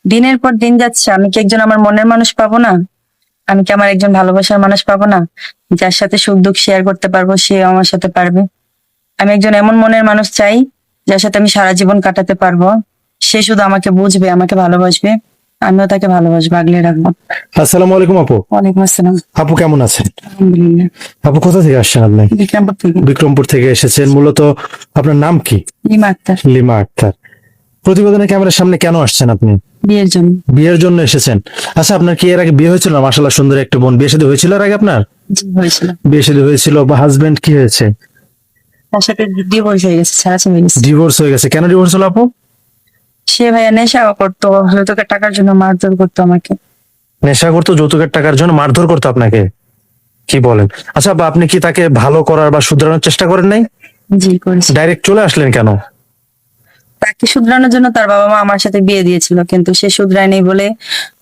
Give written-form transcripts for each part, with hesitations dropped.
দিনের পর দিন যাচ্ছে, আমি কি একজন আমার মনের মানুষ পাবো না? আমি কি আমার একজন ভালোবাসার মানুষ পাবো না? যার সাথে সুখ দুঃখ শেয়ার করতে পারবো, সে আমার সাথে পারবে। আমি একজন এমন মনের মানুষ চাই, যার সাথে আমি সারা জীবন কাটাতে পারবো। সে শুধু আমাকে বুঝবে, আমাকে ভালোবাসবে, আমিও তাকে ভালোবাসবো, আগলে রাখবো। আসসালামু আলাইকুম আপু। ওয়ালাইকুম আসসালাম। আপু কেমন আছেন? আলহামদুলিল্লাহ। আপু কোথা থেকে আসছেন আপনি? বিক্রমপুর থেকে। বিক্রমপুর থেকে এসেছেন। মূলত আপনার নাম কি? লিমা আক্তার। লিমা আক্তার। প্রতিবেদনে ক্যামেরার সামনে কেন আসছেন আপনি? বিয়ের জন্য। বিয়ের জন্য এসেছেন। আচ্ছা, আপনার কি এর আগে বিয়ে হয়েছিল? মাশাআল্লাহ, সুন্দর একটা বোন। বিয়ে শাদী হয়েছিল এর আগে আপনার? জি, হয়েছিল। বিয়ে শাদী হয়েছিল বা হাজবেন্ড কি হয়েছে? তার সাথে ডিভোর্স হয়ে গেছে, ছাড়াছাড়ি হয়ে গেছে। ডিভোর্স হয়ে গেছে। কেন ডিভোর্স হলো আপু? সে ভাইয়া নেশা করতো, যৌতুকের টাকার জন্য মারধর করতো আমাকে। নেশা করতো, যৌতুকের টাকার জন্য মারধর করতো আপনাকে? কি বলেন? আচ্ছা, বা আপনি কি তাকে ভালো করার বা শুধরানোর চেষ্টা করেন নাই? জি, করেছি। ডাইরেক্ট চলে আসলেন কেন? তাকে শুধরানোর জন্য তার বাবা মা আমার সাথে বিয়ে দিয়েছিল, কিন্তু সে শুধরায়নি বলে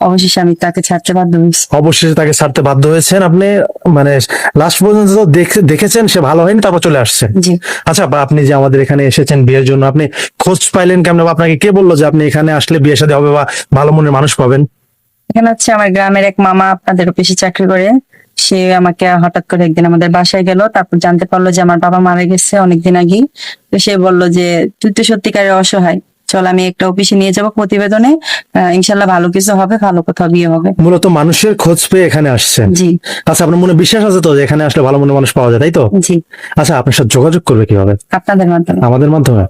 অবশেষে আমি তাকে ছাড়তে বাধ্য হয়েছি। অবশেষে তাকে ছাড়তে বাধ্য হয়েছেন আপনি? মানে লাস্ট পর্যন্ত তো দেখেছেন সে ভালো হয়নি, তারপর চলে আসছেন। জি। আচ্ছা, বা আপনি যে আমাদের এখানে এসেছেন বিয়ের জন্য, আপনি খোঁজ পাইলেন কেমন, বা আপনাকে কে বললো যে আপনি এখানে আসলে বিয়ে শাদী হবে বা ভালো মনের মানুষ পাবেন? এখানে হচ্ছে আমার গ্রামের এক মামা আপনাদের অফিসে চাকরি করে। সে আমাকে হঠাৎ করে একদিন আমাদের বাসায় গেল, তারপর জানতে পারলো যে আমার বাবা মারা গেছে অনেকদিন আগেই। তো সে বলল যে তুই তো সত্যিকারের অসহায়, চল আমি একটা অফিসে নিয়ে যাবো প্রতিবেদনে, ইনশাল্লাহ ভালো কিছু হবে, ভালো কোথাও বিয়ে হবে। মূলত মানুষের খোঁজ পেয়ে এখানে আসছেন। জি। আচ্ছা, আপনার মনে বিশ্বাস আছে তো যে এখানে আসলে ভালো মনের মানুষ পাওয়া যায়, তাই তো? জি। আচ্ছা, আপনার সাথে যোগাযোগ করবে কিভাবে? আপনাদের মাধ্যমে। আমাদের মাধ্যমে।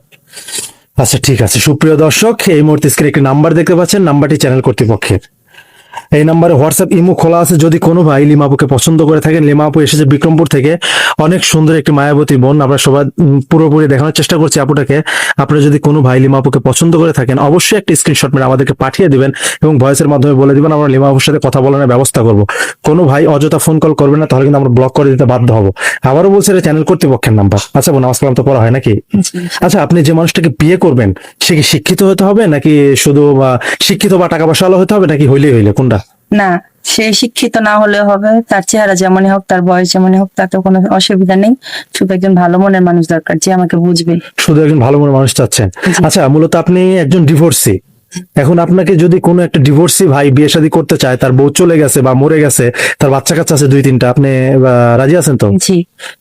আচ্ছা, ঠিক আছে। সুপ্রিয় দর্শক, এই মুহূর্তে স্ক্রিনে একটি নাম্বার দেখতে পাচ্ছেন। নাম্বারটি চ্যানেল কর্তৃপক্ষের। এই নাম্বারে হোয়াটসঅ্যাপ ইমো খোলা আছে। যদি কোনো ভাই লিমা আপুকে পছন্দ করে থাকেন, লিমা আপু এসেছে বিক্রমপুর থেকে, অনেক সুন্দর একটি মায়াবতী বোন। আমরা সবাই পুরোপুরি দেখানোর চেষ্টা করছি আপুটাকে। আপনারা যদি কোনো ভাই লিমা আপুকে পছন্দ করে থাকেন, অবশ্যই একটা স্ক্রিনশট মেরে আমাদেরকে পাঠিয়ে দিবেন এবং ভয়েসের মাধ্যমে বলে দিবেন, আমরা লিমা আপুর সাথে কথা বলার ব্যবস্থা করব। কোনো ভাই অযথা ফোন কল করবে না, তাহলে কিন্তু আমরা ব্লক করে দিতে বাধ্য হবো। আবারও বলছি, এটা চ্যানেল কর্তৃপক্ষের নাম্বার। আচ্ছা বোন, নামাজ কালাম তো পড়া হয় নাকি? জি। আচ্ছা, আপনি যে মানুষটাকে বিয়ে করবেন, সে কি শিক্ষিত হতে হবে নাকি শুধু শিক্ষিত বা টাকা পয়সা হতে হবে, নাকি হইলে কোনটা? না, সে শিক্ষিত না হলেও হবে, তার চেহারা যেমনই হোক, তার বয়স যেমনই হোক, তাতে কোনো অসুবিধা নেই। শুধু একজন ভালো মনের মানুষ দরকার, যে আমাকে বুঝবে। শুধু একজন ভালো মনের মানুষ চাচ্ছেন? জি। আচ্ছা, মূলত আপনি একজন ডিভোর্সি। এখন আপনাকে যদি কোনো একটা ডিভোর্সি ভাই বিয়ে শাদী করতে চায়, তার বউ চলে গেছে বা মরে গেছে, তার বাচ্চা কাচ্চা আছে 2-3টা, আপনি রাজি আছেন তো? জি।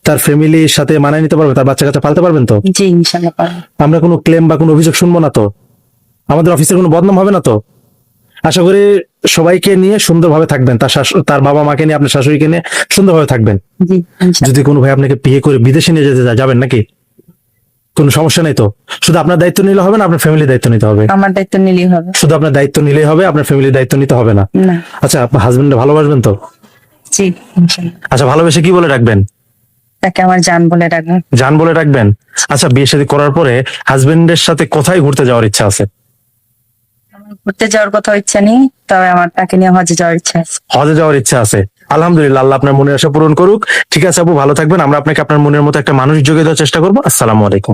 তার ফ্যামিলির সাথে মানায় নিতে পারবে? তার বাচ্চা কাচ্চা পালতে পারবেন তো? জি, ইনশাল্লাহ পারবো। আমরা কোনো ক্লেম বা কোনো অভিযোগ শুনবো না তো? আমাদের অফিসের কোনো বদনাম হবে না তো? আশা করি সবাইকে নিয়ে সুন্দরভাবে থাকবেন। তার বাবা মাকে নিয়ে, আপনার শাশুড়িকে নিয়ে সুন্দরভাবে থাকবেন। জি, ইনশাল্লাহ। যদি কোনো ভাই আপনাকে বিয়ে করে বিদেশে নিয়ে যেতে চায়, যাবেন নাকি? কোনো সমস্যা নেই তো? শুধু আপনার দায়িত্ব নিলে হবে না, আপনার ফ্যামিলির দায়িত্ব নিতে হবে? আমার দায়িত্ব নিলেই হবে। শুধু আপনার দায়িত্ব নিলেই হবে, আপনার ফ্যামিলির দায়িত্ব নিতে হবে না? না। আচ্ছা, আপনার হাজবেন্ডে ভালোবাসবেন তো? জি, ইনশাল্লাহ। আচ্ছা, ভালোবেসে কি বলে রাখবেন? তাকে আমার জান বলে ডাকবো। জান বলে রাখবেন? আচ্ছা, বিয়ে শাদী করার পরে হাজবেন্ডের সাথে কোথায় ঘুরতে যাওয়ার ইচ্ছা আছে? আমার ঘুরতে যাওয়ার কথা ইচ্ছা নেই, তবে আমার তাকে নিয়ে হজে যাওয়ার ইচ্ছা আছে। হজে যাওয়ার ইচ্ছা আছে। আলহামদুলিল্লাহ, আল্লাহ আপনার মনের আশা পূরণ করুক। ঠিক আছে আপু, ভালো থাকবেন। আমরা আপনাকে আপনার মনের মতো একটা মানুষ যোগাই দেওয়ার চেষ্টা করবো। আসসালামু আলাইকুম।